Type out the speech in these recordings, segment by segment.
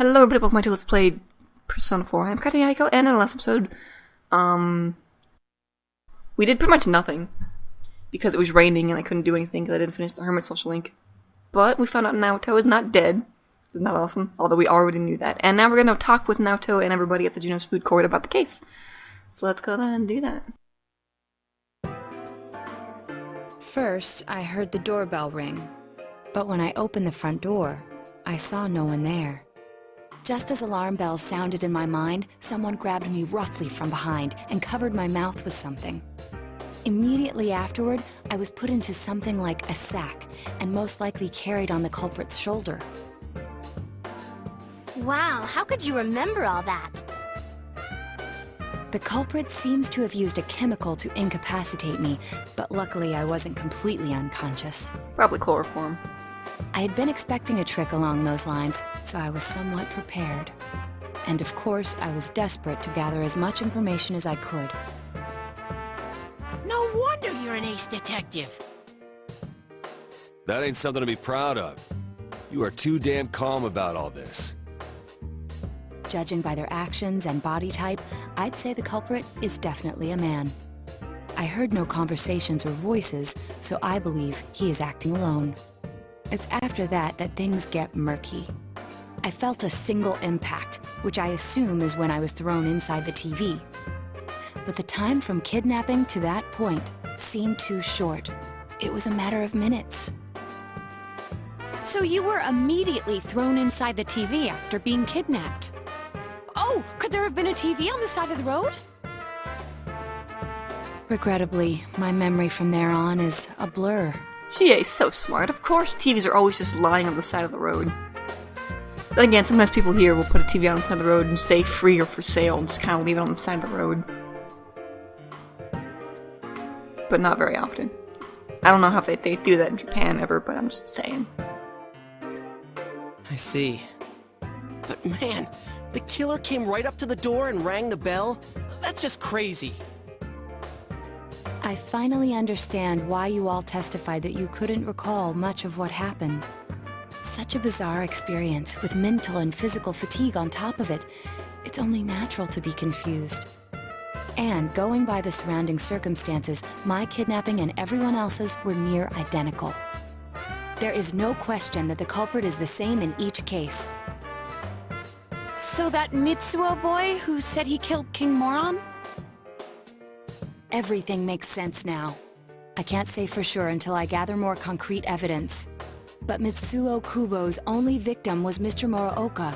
Hello everybody, welcome to Let's Play Persona 4. I'm Katayako, and in the last episode, we did pretty much nothing. Because it was raining and I couldn't do anything because I didn't finish the Hermit Social Link. But we found out Naoto is not dead. Isn't that awesome? Although we already knew that. And now we're gonna talk with Naoto and everybody at the Juno's food court about the case. So let's go ahead and do that. First, I heard the doorbell ring. But when I opened the front door, I saw no one there. Just as alarm bells sounded in my mind, someone grabbed me roughly from behind and covered my mouth with something. Immediately afterward, I was put into something like a sack and most likely carried on the culprit's shoulder. Wow, how could you remember all that? The culprit seems to have used a chemical to incapacitate me, but luckily I wasn't completely unconscious. Probably chloroform. I had been expecting a trick along those lines, so I was somewhat prepared. And of course, I was desperate to gather as much information as I could. No wonder you're an ace detective. That ain't something to be proud of. You are too damn calm about all this. Judging by their actions and body type, I'd say the culprit is definitely a man. I heard no conversations or voices, so I believe he is acting alone. It's after that that things get murky. I felt a single impact, which I assume is when I was thrown inside the TV. But the time from kidnapping to that point seemed too short. It was a matter of minutes. So you were immediately thrown inside the TV after being kidnapped? Oh, could there have been a TV on the side of the road? Regrettably, my memory from there on is a blur. GA's so smart. Of course TVs are always just lying on the side of the road. Then again, sometimes people here will put a TV on the side of the road and say free or for sale and just kind of leave it on the side of the road. But not very often. I don't know how they do that in Japan ever, but I'm just saying. I see. But man, the killer came right up to the door and rang the bell? That's just crazy. I finally understand why you all testified that you couldn't recall much of what happened. Such a bizarre experience, with mental and physical fatigue on top of it. It's only natural to be confused. And going by the surrounding circumstances, my kidnapping and everyone else's were near identical. There is no question that the culprit is the same in each case. So that Mitsuo boy who said he killed King Moron? Everything makes sense now. I can't say for sure until I gather more concrete evidence. But Mitsuo Kubo's only victim was Mr. Muraoka.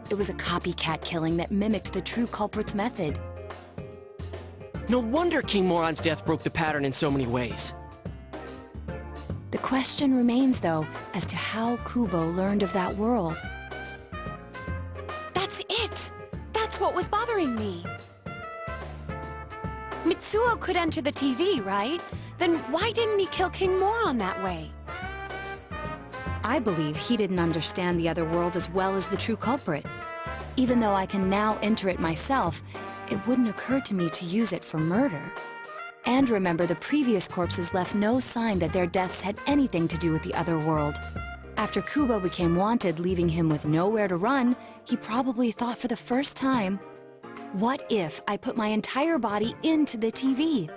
It was a copycat killing that mimicked the true culprit's method. No wonder King Moron's death broke the pattern in so many ways. The question remains, though, as to how Kubo learned of that world. That's it! That's what was bothering me. Mitsuo could enter the TV, right? Then why didn't he kill King Moron that way? I believe he didn't understand the other world as well as the true culprit. Even though I can now enter it myself, it wouldn't occur to me to use it for murder. And remember, the previous corpses left no sign that their deaths had anything to do with the other world. After Kubo became wanted, leaving him with nowhere to run, he probably thought for the first time, what if I put my entire body into the TV?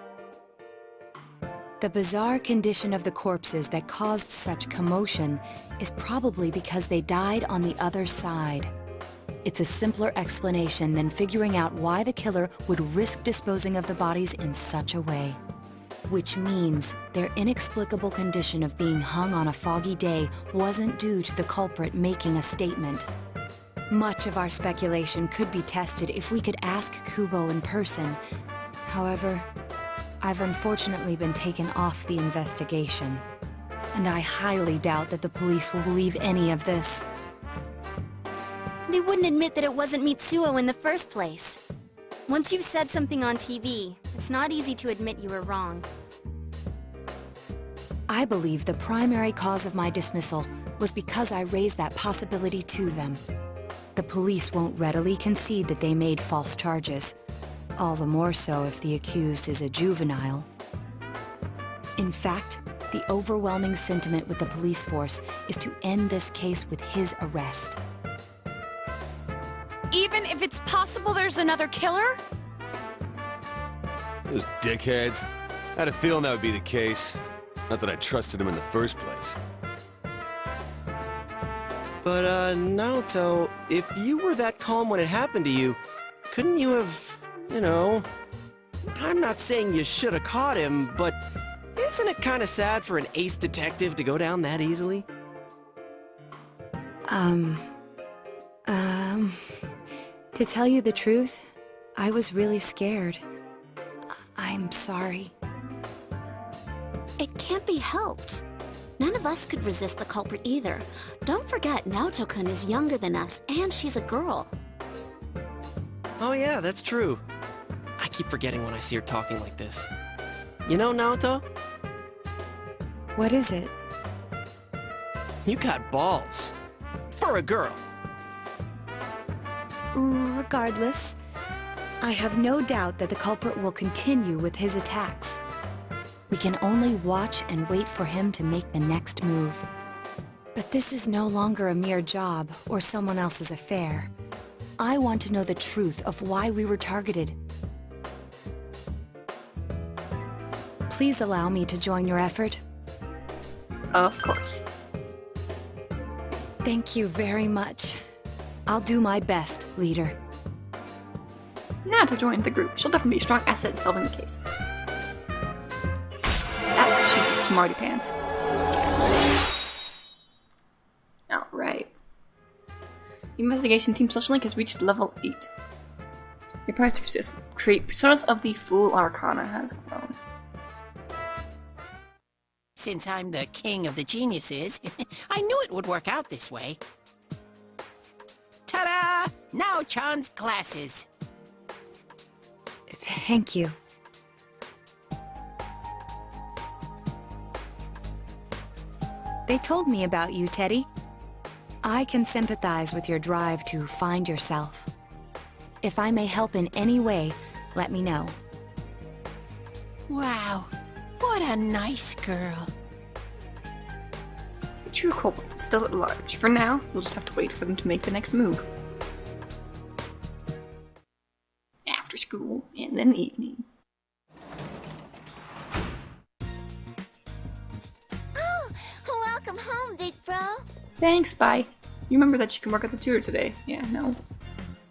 The bizarre condition of the corpses that caused such commotion is probably because they died on the other side. It's a simpler explanation than figuring out why the killer would risk disposing of the bodies in such a way. Which means their inexplicable condition of being hung on a foggy day wasn't due to the culprit making a statement. Much of our speculation could be tested if we could ask Kubo in person. However, I've unfortunately been taken off the investigation. And I highly doubt that the police will believe any of this. They wouldn't admit that it wasn't Mitsuo in the first place. Once you've said something on TV, it's not easy to admit you were wrong. I believe the primary cause of my dismissal was because I raised that possibility to them. The police won't readily concede that they made false charges, all the more so if the accused is a juvenile. In fact, the overwhelming sentiment with the police force is to end this case with his arrest. Even if it's possible there's another killer? Those dickheads. I had a feeling that would be the case. Not that I trusted him in the first place. But, Naoto, if you were that calm when it happened to you, couldn't you have, you know... I'm not saying you should have caught him, but isn't it kind of sad for an ace detective to go down that easily? To tell you the truth, I was really scared. I'm sorry. It can't be helped. None of us could resist the culprit either. Don't forget, Naoto-kun is younger than us, and she's a girl. Oh yeah, that's true. I keep forgetting when I see her talking like this. You know, Naoto, What is it? you got balls. For a girl. Regardless, I have no doubt that the culprit will continue with his attacks. We can only watch and wait for him to make the next move. But this is no longer a mere job or someone else's affair. I want to know the truth of why we were targeted. Please allow me to join your effort. Of course. Thank you very much. I'll do my best, leader. Now to join the group. She'll definitely be a strong asset in solving the case. She's a smarty pants. Alright. The investigation team social link has reached level 8. Your prize to persist. Create personas of the Fool Arcana has grown. Since I'm the king of the geniuses, I knew it would work out this way. Ta-da! Now Chan's glasses. Thank you. They told me about you, Teddy. I can sympathize with your drive to find yourself. If I may help in any way, let me know. Wow, what a nice girl. The true culprit is still at large. For now, we'll just have to wait for them to make the next move. After school, and then evening. Oh, welcome home, big bro. Thanks, bye. You remember that you can work at the tutor today? Yeah, no.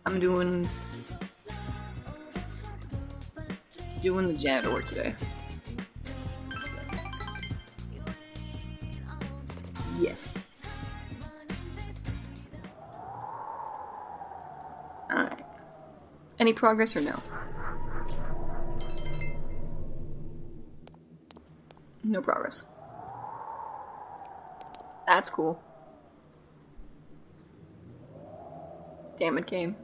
I'm doing the janitor work today. Yes. Alright. Any progress or no? No progress. That's cool. Damn it, game.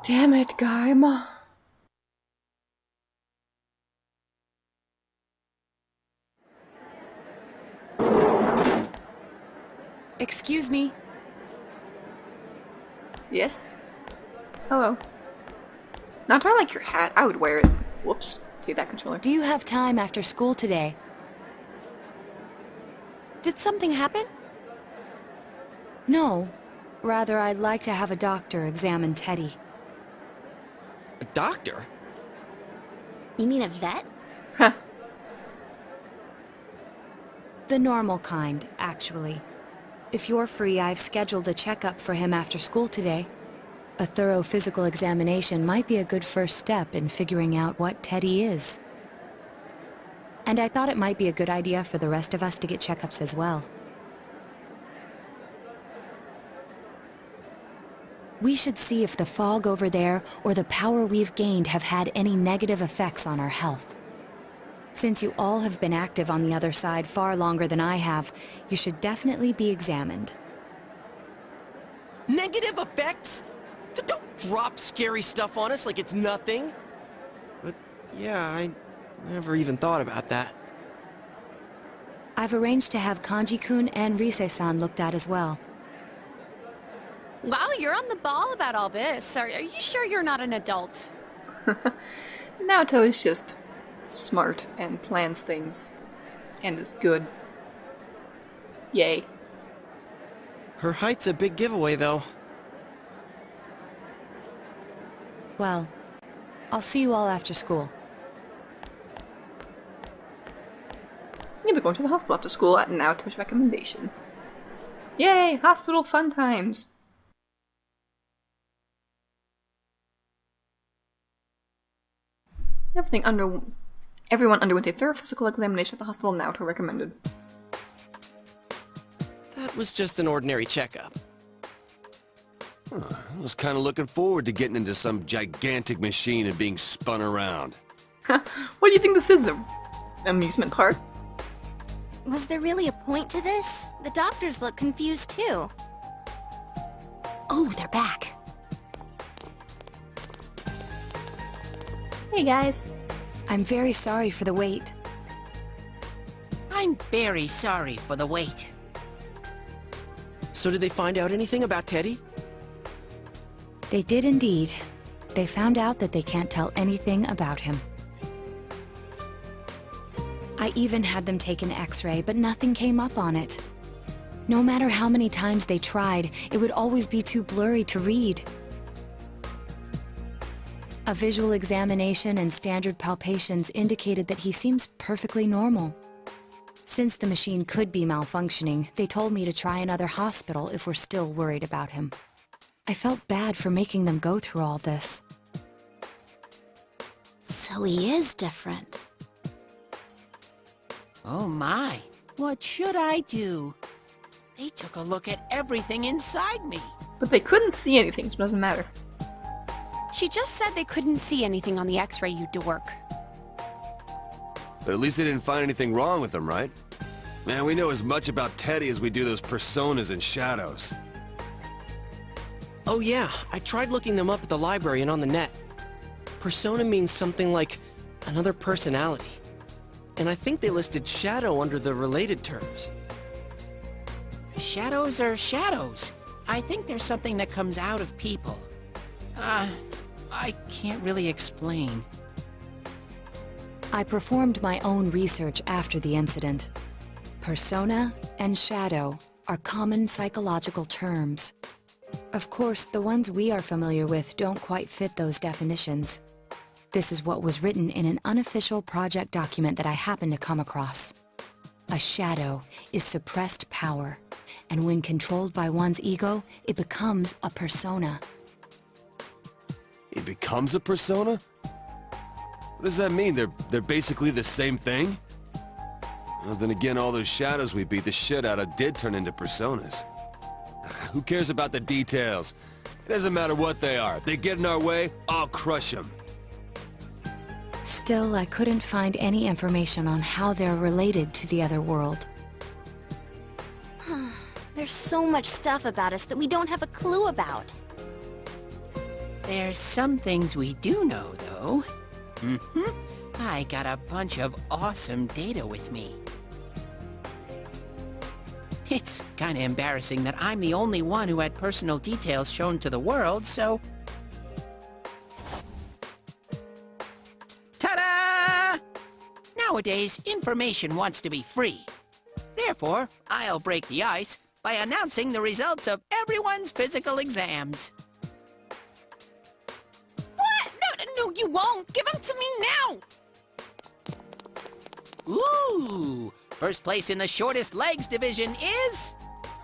Damn it, game. Excuse me. Yes? Hello. Not do I like your hat. I would wear it. Whoops. Take that controller. Do you have time after school today? Did something happen? No. Rather, I'd like to have a doctor examine Teddy. A doctor? You mean a vet? Huh. The normal kind, actually. If you're free, I've scheduled a checkup for him after school today. A thorough physical examination might be a good first step in figuring out what Teddy is. And I thought it might be a good idea for the rest of us to get checkups as well. We should see if the fog over there or the power we've gained have had any negative effects on our health. Since you all have been active on the other side far longer than I have, you should definitely be examined. Negative effects? Don't drop scary stuff on us like it's nothing. But yeah, I never even thought about that. I've arranged to have Kanji-kun and Rise-san looked at as well. Wow, you're on the ball about all this. Are you sure you're not an adult? Naoto is just smart and plans things. And is good. Yay. Her height's a big giveaway, though. Well, I'll see you all after school. You'll be going to the hospital after school at Naoto's recommendation. Yay! Hospital fun times! Everyone underwent a thorough physical examination at the hospital Naoto recommended. That was just an ordinary checkup. I was kind of looking forward to getting into some gigantic machine and being spun around. What do you think this is, an amusement park? Was there really a point to this? The doctors look confused too. Oh, they're back. Hey guys. I'm very sorry for the wait. I'm very sorry for the wait. So did they find out anything about Teddy? They did indeed. They found out that they can't tell anything about him. I even had them take an X-ray, but nothing came up on it. No matter how many times they tried, it would always be too blurry to read. A visual examination and standard palpations indicated that he seems perfectly normal. Since the machine could be malfunctioning, they told me to try another hospital if we're still worried about him. I felt bad for making them go through all this. So he is different. Oh my, what should I do? They took a look at everything inside me. But they couldn't see anything, so it doesn't matter. She just said they couldn't see anything on the X-ray, you dork. But at least they didn't find anything wrong with him, right? Man, we know as much about Teddy as we do those personas and shadows. Oh yeah, I tried looking them up at the library and on the net. Persona means something like another personality. And I think they listed shadow under the related terms. Shadows are shadows. I think there's something that comes out of people. I can't really explain. I performed my own research after the incident. Persona and shadow are common psychological terms. Of course, the ones we are familiar with don't quite fit those definitions. This is what was written in an unofficial project document that I happened to come across. A shadow is suppressed power, and when controlled by one's ego, it becomes a persona. It becomes a persona? What does that mean? They're basically the same thing? Well, then again, all those shadows we beat the shit out of did turn into personas. Who cares about the details? It doesn't matter what they are. If they get in our way, I'll crush them. Still, I couldn't find any information on how they're related to the other world. There's so much stuff about us that we don't have a clue about. There's some things we do know, though. I got a bunch of awesome data with me. It's kinda embarrassing that I'm the only one who had personal details shown to the world, so... Ta-da! Nowadays, information wants to be free. Therefore, I'll break the ice by announcing the results of everyone's physical exams. What? No, you won't! Give them to me now! Ooh! First place in the shortest legs division is...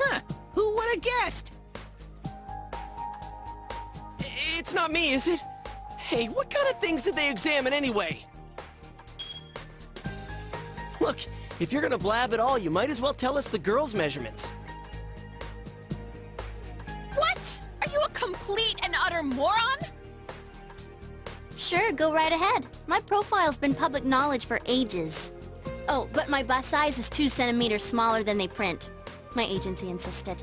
Huh, who would have guessed? It's not me, is it? Hey, what kind of things did they examine anyway? Look, if you're gonna blab at all, you might as well tell us the girls' measurements. What? Are you a complete and utter moron? Sure, go right ahead. My profile's been public knowledge for ages. Oh, but my bust size is 2 centimeters smaller than they print. My agency insisted.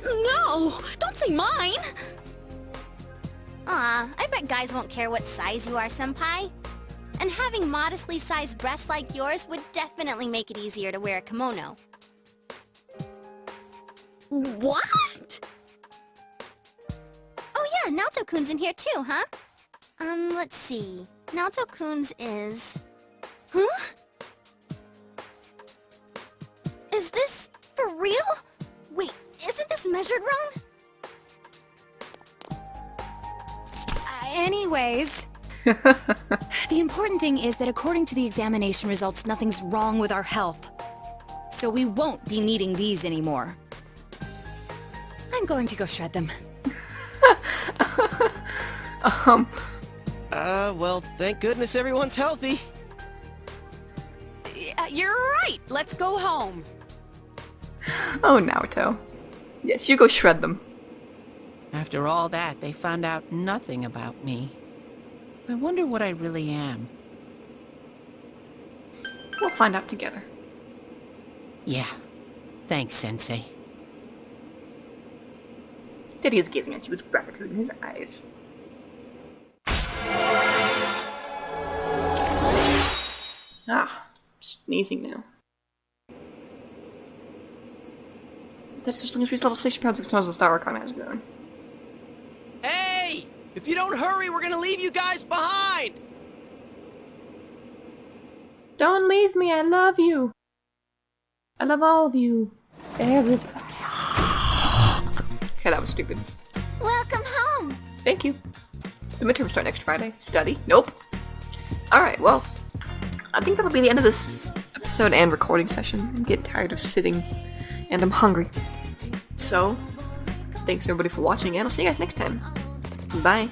No! Don't say mine! Aw, I bet guys won't care what size you are, senpai. And having modestly sized breasts like yours would definitely make it easier to wear a kimono. What? Oh yeah, Naoto-kun's in here too, huh? Let's see. Naoto-kun's is... Huh? Is this for real? measured wrong? Anyways... The important thing is that according to the examination results, nothing's wrong with our health. So we won't be needing these anymore. I'm going to go shred them. Well, thank goodness everyone's healthy. You're right. Let's go home. Oh, Naoto. Yes, you go shred them. After all that, they found out nothing about me. I wonder what I really am. We'll find out together. Yeah. Thanks, Sensei. Daddy is gazing at you with gratitude in his eyes. Ah, sneezing now. That's just looking at level 6 pounds because the Star Arcana has grown. Hey! If you don't hurry, we're gonna leave you guys behind! Don't leave me, I love you. I love all of you. Everybody. Okay, that was stupid. Welcome home! Thank you. The midterms start next Friday. Study? Nope. Alright, well, I think that'll be the end of this episode and recording session. I'm getting tired of sitting, and I'm hungry. So, thanks everybody for watching, and I'll see you guys next time. Bye.